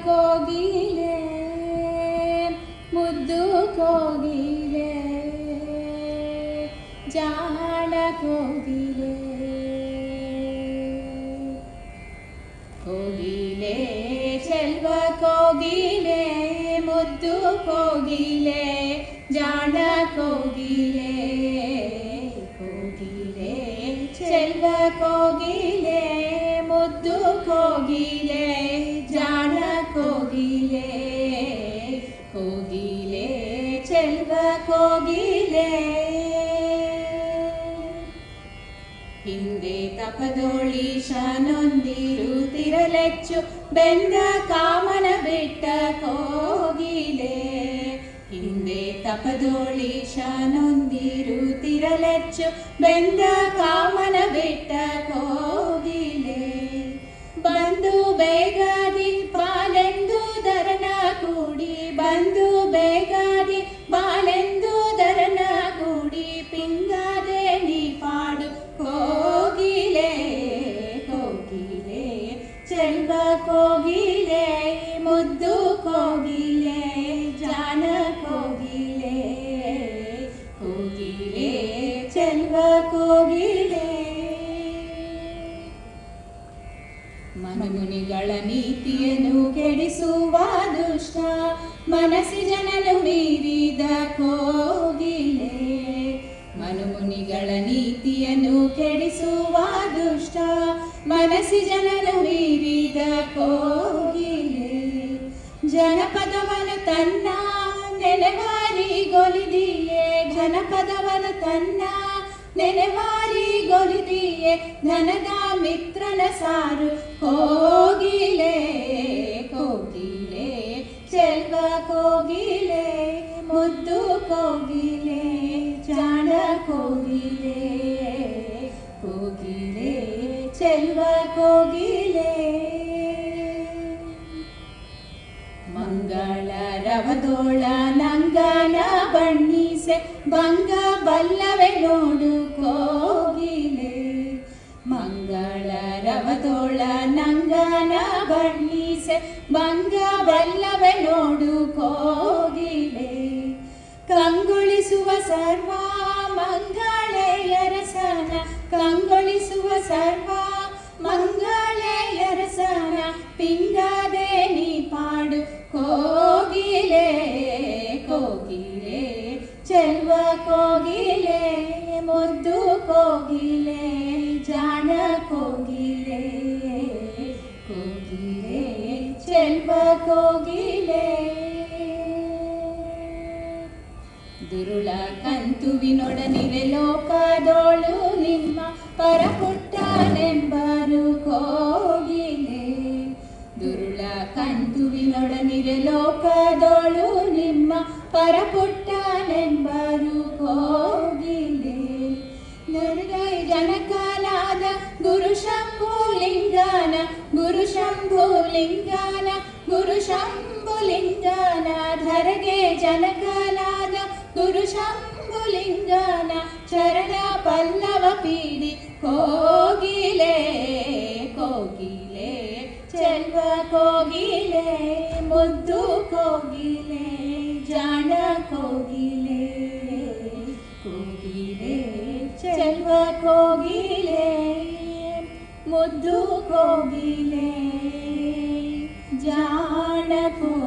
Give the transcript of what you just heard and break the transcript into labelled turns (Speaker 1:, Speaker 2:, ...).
Speaker 1: ಕೋಗಿಲೆ ಮುದ್ದು ಕೋಗಿಲೆ ಜಾಣ ಕೋಗಿಲೆ ಕೋಗಿಲೆ ಚೆಲ್ವ ಕೋಗಿಲೆ ಮುದ್ದು ಕೋಗಿಲೆ ಜಾಣ ಕೋಗಿಲೆ ಕೋಗಿಲೆ ಚೆಲ್ವ ಕೋಗಿಲೆ ಮುದ್ದು ಕೋಗಿಲೆ ಜಾಣ ಕೋಗಿಲೆ ಕೋಗಿಲೆ ಚೆಲ್ವ ಕೋಗಿಲೆ ಹಿಂದೆ ತಪದೋಳೀಶನೊಂದಿರುತ್ತಿರಲೆಚ್ಚು ಬೆಂದ ಕಾಮನ ಬಿಟ್ಟ ಕೋಗಿಲೆ ಹಿಂದೆ ತಪದೋಳೀಶನೊಂದಿರುತ್ತಿರಲೆಚ್ಚು ಬೆಂದ ಕಾಮನ ಬಿಟ್ಟ ಕೋಗಿಲೆ ಬಂದು ಬೇಗಾದಿ ಬಾಲೆಂದು ದರನ ಕೂಡಿ ಬಂದು ಬೇಗಾದಿ ಬಾಲೆಂದು ದರನ ಕೂಡಿ ಪಿಂಗಾದೆ ನೀ ಪಾಡು ಕೋಗಿಲೆ ಕೋಗಿಲೆ ಚೆಲ್ವ ಕೋಗಿಲೆ ಮುದ್ದು ಕೋಗಿಲೆ ಜಾಣ ಕೋಗಿಲೆ ಕೋಗಿಲೆ ಚೆಲ್ವ ಕೋಗಿಲೆ ಮನುಮುನಿಗಳ ನೀತಿಯನ್ನು ಕೆಡಿಸುವ ದುಷ್ಟ ಮನಸ್ಸಿ ಜನನು ಮೀರಿದ ಕೋಗಿಲೆ ಮನುಮುನಿಗಳ ನೀತಿಯನ್ನು ಕೆಡಿಸುವ ದುಷ್ಟ ಮನಸ್ಸಿ ಜನನು ಮೀರಿದ ಕೋಗಿಲೆ ಜನಪದವನು ತನ್ನ ನೆನೆವಾರಿಗೊಲಿದಿಯೇ ಜನಪದವನು ತನ್ನ ನೆನೆವಾರಿಗೊಲಿದಿಯೇ ಧನದ ಮಿತ್ರನ ಸಾರು ಕೋಗಿಲೆ ಕೋಗಿಲೆ ಚೆಲ್ವ ಕೋಗಿಲೆ ಮುದ್ದು ಕೋಗಿಲೆ ಜಾಣ ಕೋಗಿಲೆ ಕೋಗಿಲೆ ಚೆಲ್ವ ಕೋಗಿಲೆ ಮಂಗಳ ರವದೋಳ ನಂಗನ ಬಣ್ಣಿಸೆ ಭಂಗ ಬಲ್ಲವೆ ನೋಡು ಕೋಗಿಲೆ ಮಂಗಳ ರವದೋಳ ನಂಗನ ಬಣ್ಣಿಸೆ ಭಂಗ ಬಲ್ಲವೆ ನೋಡು ಕೋಗಿಲೆ ಕಂಗೊಳಿಸುವ ಸರ್ವ ಮಂಗಳೆಯರಸನ ಕಂಗೊಳಿಸುವ ಸರ್ವ ಮಂಗಳೆಯರಸನ ಪಿಂಗಾದೆ ನೀ ಪಾಡು ಕೋಗಿಲೆ ಕೋಗಿಲೆ ಚೆಲ್ವ ಕೋಗಿಲೆ ಮುದ್ದು ಕೋಗಿಲೆ ಜಾಣ ಕೋಗಿಲೆ ಕೋಗಿಲೆ ಚೆಲ್ವ ಕೋಗಿಲೆ ದುರುಳ ಕಂತುವಿನೊಡನಿರೆ ಲೋಕದೋಳು ನಿಮ್ಮ ಪರಪುಟ್ಟನೆಂಬರು ಕೋಗಿಲೆ ದುರುಳ ಕಂತುವಿನೊಡನಿರೆ ಲೋಕದೋಳು ನಿಮ್ಮ ಪರಪುಟ್ಟನೆಂಬರು ಕೋಗಿಲೆ ನುರ್ಗೈ ಜನಕನಾದ ಗುರು ಶಂಭುಲಿಂಗನ ಗುರು ಶಂಭುಲಿಂಗನ ಗುರು ಶಂಭುಲಿಂಗನ ಧರೆಗೆ ಜನಕನಾದ ಗುರು ಶಂಭುಲಿಂಗನ ಚರಣ ಪಲ್ಲವ ಪೀಡಿ ಕೋಗಿಲೆ ಕೋಗಿಲೆ ಚೆಲ್ವ ಕೋಗಿಲೆ ಮುದ್ದು ಕೋಗಿಲೆ ಜಾಣ ಕೋಗಿಲೆ ಕೋಗಿಲೆ ಚೆಲ್ವ ಕೋಗಿಲೆ ಮುದ್ದು ಕೋಗಿಲೆ ಜಾಣ ಕೋಗಿಲೆ